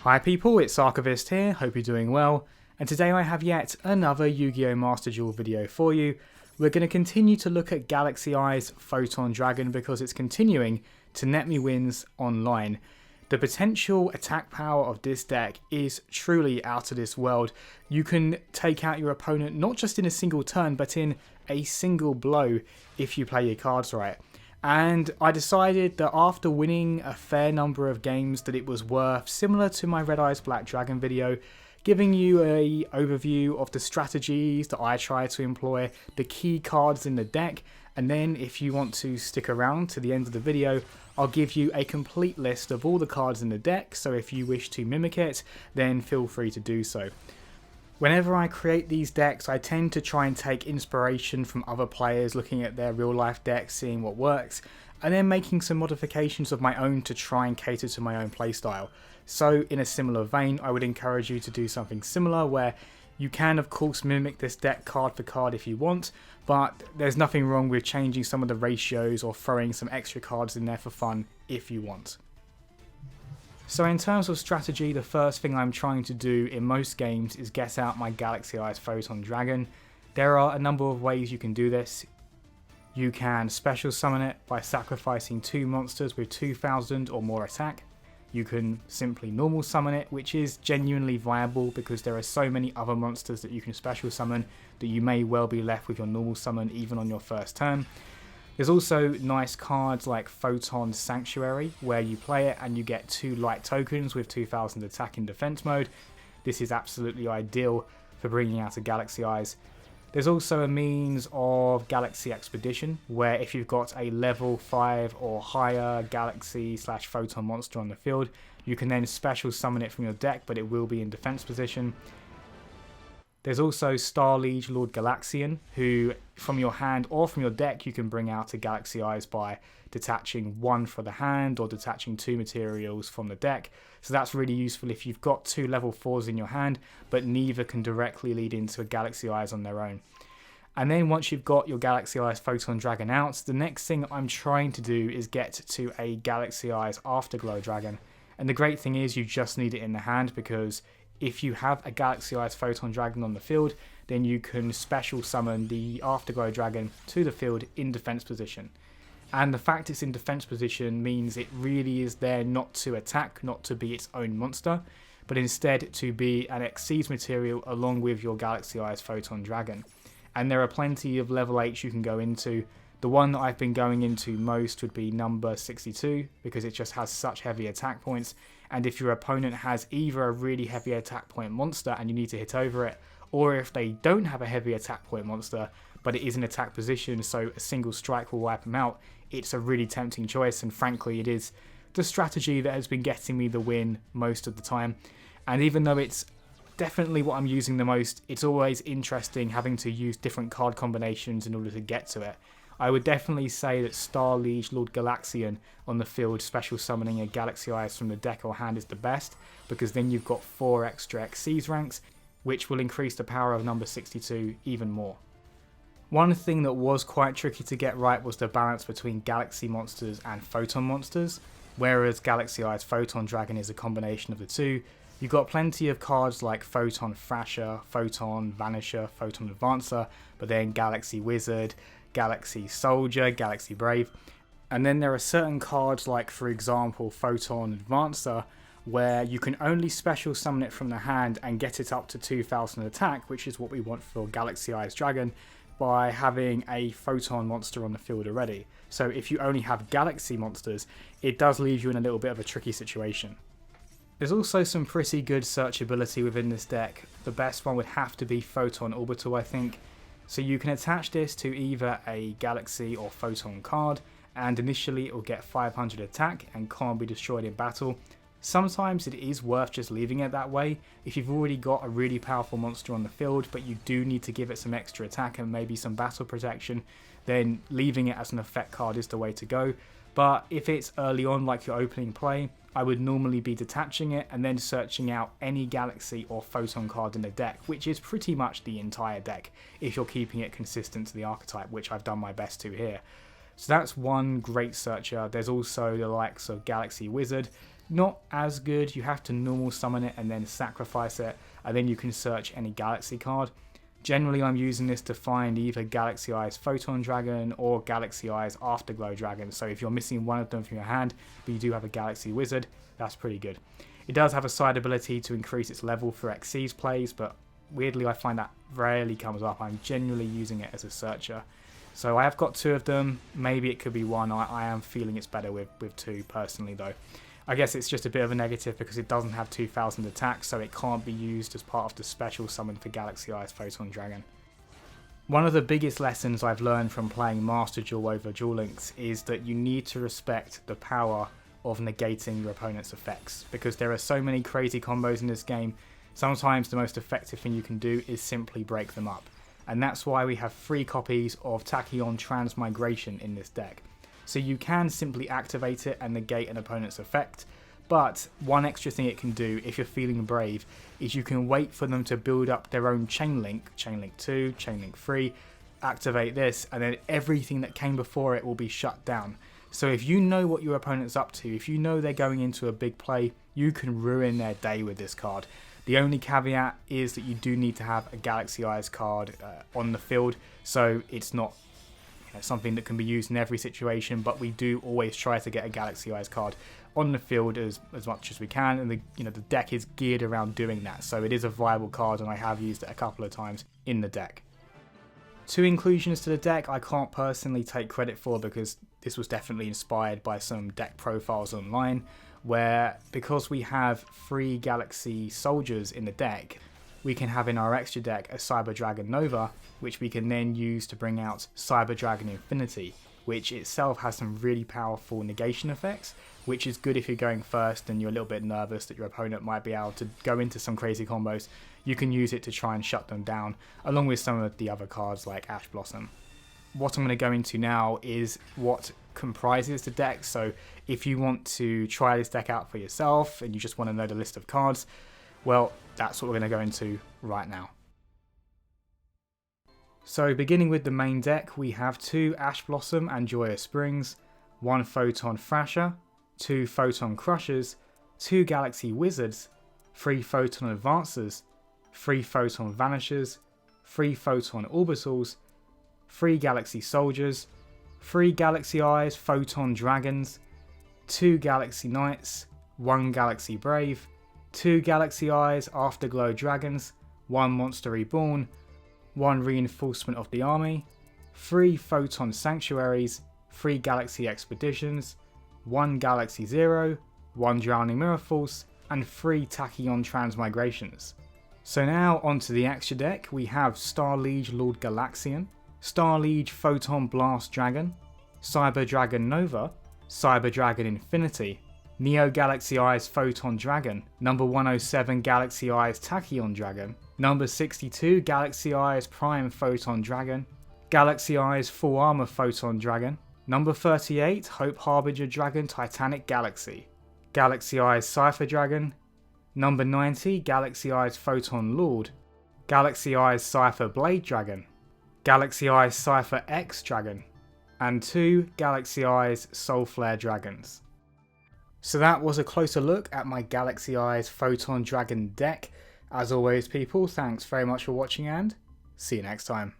Hi people, it's Archivist here, hope you're doing well, and today I have yet another Yu-Gi-Oh! Master Duel video for you. We're going to continue to look at Galaxy-Eyes Photon Dragon because it's continuing to net me wins online. The potential attack power of this deck is truly out of this world. You can take out your opponent not just in a single turn, but in a single blow if you play your cards right. And I decided that after winning a fair number of games that it was worth, similar to my Red Eyes Black Dragon video, giving you an overview of the strategies that I try to employ, the key cards in the deck, and then if you want to stick around to the end of the video, I'll give you a complete list of all the cards in the deck, so if you wish to mimic it, then feel free to do so. Whenever I create these decks, I tend to try and take inspiration from other players, looking at their real life decks, seeing what works, and then making some modifications of my own to try and cater to my own playstyle. So in a similar vein, I would encourage you to do something similar where you can of course mimic this deck card for card if you want, but there's nothing wrong with changing some of the ratios or throwing some extra cards in there for fun if you want. So in terms of strategy, the first thing I'm trying to do in most games is get out my Galaxy-Eyes Photon Dragon. There are a number of ways you can do this. You can special summon it by sacrificing 2 monsters with 2000 or more attack. You can simply normal summon it, which is genuinely viable because there are so many other monsters that you can special summon that you may well be left with your normal summon even on your first turn. There's also nice cards like Photon Sanctuary, where you play it and you get 2 light tokens with 2000 attack in defense mode. This is absolutely ideal for bringing out a Galaxy-Eyes. There's also a means of Galaxy Expedition, where if you've got a level 5 or higher Galaxy/Photon monster on the field, you can then special summon it from your deck, but it will be in defense position. There's also Star Liege Lord Galaxian, who from your hand or from your deck you can bring out a Galaxy-Eyes by detaching 1 for the hand or detaching 2 materials from the deck. So that's really useful if you've got 2 level 4s in your hand, but neither can directly lead into a Galaxy-Eyes on their own. And then once you've got your Galaxy-Eyes Photon Dragon out, the next thing I'm trying to do is get to a Galaxy-Eyes Afterglow Dragon. And the great thing is you just need it in the hand, because if you have a Galaxy-Eyes Photon Dragon on the field, then you can special summon the Afterglow Dragon to the field in defense position. And the fact it's in defense position means it really is there not to attack, not to be its own monster, but instead to be an Xyz material along with your Galaxy-Eyes Photon Dragon. And there are plenty of level 8s you can go into. The one that I've been going into most would be number 62, because it just has such heavy attack points, and if your opponent has either a really heavy attack point monster and you need to hit over it, or if they don't have a heavy attack point monster but it is in attack position so a single strike will wipe them out, it's a really tempting choice, and frankly it is the strategy that has been getting me the win most of the time. And even though it's definitely what I'm using the most, it's always interesting having to use different card combinations in order to get to it. I would definitely say that Star Liege Lord Galaxian on the field special summoning a Galaxy-Eyes from the deck or hand is the best, because then you've got 4 extra Xyz ranks, which will increase the power of number 62 even more. One thing that was quite tricky to get right was the balance between Galaxy monsters and Photon monsters. Whereas Galaxy-Eyes Photon Dragon is a combination of the two, you've got plenty of cards like Photon Thrasher, Photon Vanisher, Photon Advancer, but then Galaxy Wizard, Galaxy Soldier, Galaxy Brave, and then there are certain cards like, for example, Photon Advancer, where you can only special summon it from the hand and get it up to 2000 attack, which is what we want for Galaxy-Eyes Dragon, by having a Photon monster on the field already. So if you only have Galaxy monsters, it does leave you in a little bit of a tricky situation. There's also some pretty good searchability within this deck. The best one would have to be Photon Orbital, I think. So you can attach this to either a Galaxy or Photon card, and initially it will get 500 attack and can't be destroyed in battle. Sometimes it is worth just leaving it that way if you've already got a really powerful monster on the field, but you do need to give it some extra attack and maybe some battle protection, then leaving it as an effect card is the way to go. But if it's early on, like your opening play, I would normally be detaching it and then searching out any Galaxy or Photon card in the deck, which is pretty much the entire deck if you're keeping it consistent to the archetype, which I've done my best to here. So that's one great searcher. There's also the likes of Galaxy Wizard. Not as good, you have to normal summon it and then sacrifice it, and then you can search any Galaxy card. Generally I'm using this to find either Galaxy-Eyes Photon Dragon or Galaxy-Eyes Afterglow Dragon. So if you're missing one of them from your hand, but you do have a Galaxy Wizard, that's pretty good. It does have a side ability to increase its level for Xyz plays, but weirdly I find that rarely comes up. I'm generally using it as a searcher. So I have got 2 of them, maybe it could be 1. I am feeling it's better with 2 personally though. I guess it's just a bit of a negative because it doesn't have 2000 attacks, so it can't be used as part of the special summon for Galaxy-Eyes Photon Dragon. One of the biggest lessons I've learned from playing Master Duel over Duel Links is that you need to respect the power of negating your opponent's effects, because there are so many crazy combos in this game. Sometimes the most effective thing you can do is simply break them up, and that's why we have 3 copies of Tachyon Transmigration in this deck. So you can simply activate it and negate an opponent's effect, but one extra thing it can do if you're feeling brave is you can wait for them to build up their own chain link 2, chain link 3, activate this, and then everything that came before it will be shut down. So if you know what your opponent's up to, if you know they're going into a big play, you can ruin their day with this card. The only caveat is that you do need to have a Galaxy-Eyes card on the field, so it's not something that can be used in every situation, but we do always try to get a Galaxy-Eyes card on the field as much as we can, and the deck is geared around doing that, so it is a viable card and I have used it a couple of times in the deck. 2 inclusions to the deck I can't personally take credit for because this was definitely inspired by some deck profiles online, where because we have 3 Galaxy soldiers in the deck, we can have in our extra deck a Cyber Dragon Nova, which we can then use to bring out Cyber Dragon Infinity, which itself has some really powerful negation effects, which is good if you're going first and you're a little bit nervous that your opponent might be able to go into some crazy combos. You can use it to try and shut them down, along with some of the other cards like Ash Blossom. What I'm going to go into now is what comprises the deck, so if you want to try this deck out for yourself and you just want to know the list of cards, well, that's what we're going to go into right now. So beginning with the main deck, we have 2 Ash Blossom and Joyous Springs, 1 Photon Thrasher, 2 Photon Crushers, 2 Galaxy Wizards, 3 Photon Advancers, 3 Photon Vanishers, 3 Photon Orbitals, 3 Galaxy Soldiers, 3 Galaxy-Eyes Photon Dragons, 2 Galaxy Knights, 1 Galaxy Brave, 2 Galaxy-Eyes Afterglow Dragons, 1 Monster Reborn, 1 Reinforcement of the Army, 3 Photon Sanctuaries, 3 Galaxy Expeditions, 1 Galaxy Zero, 1 Drowning Mirrorforce, and 3 Tachyon Transmigrations. So now onto the extra deck, we have Star Liege Lord Galaxian, Star Liege Photon Blast Dragon, Cyber Dragon Nova, Cyber Dragon Infinity, Neo Galaxy-Eyes Photon Dragon, number 107 Galaxy-Eyes Tachyon Dragon, number 62 Galaxy-Eyes Prime Photon Dragon, Galaxy-Eyes Full Armor Photon Dragon, number 38 Hope Harbinger Dragon Titanic Galaxy, Galaxy-Eyes Cypher Dragon, number 90 Galaxy-Eyes Photon Lord, Galaxy-Eyes Cypher Blade Dragon, Galaxy-Eyes Cypher X Dragon, and 2 Galaxy-Eyes Soul Flare Dragons. So that was a closer look at my Galaxy-Eyes Photon Dragon deck. As always people, thanks very much for watching and see you next time.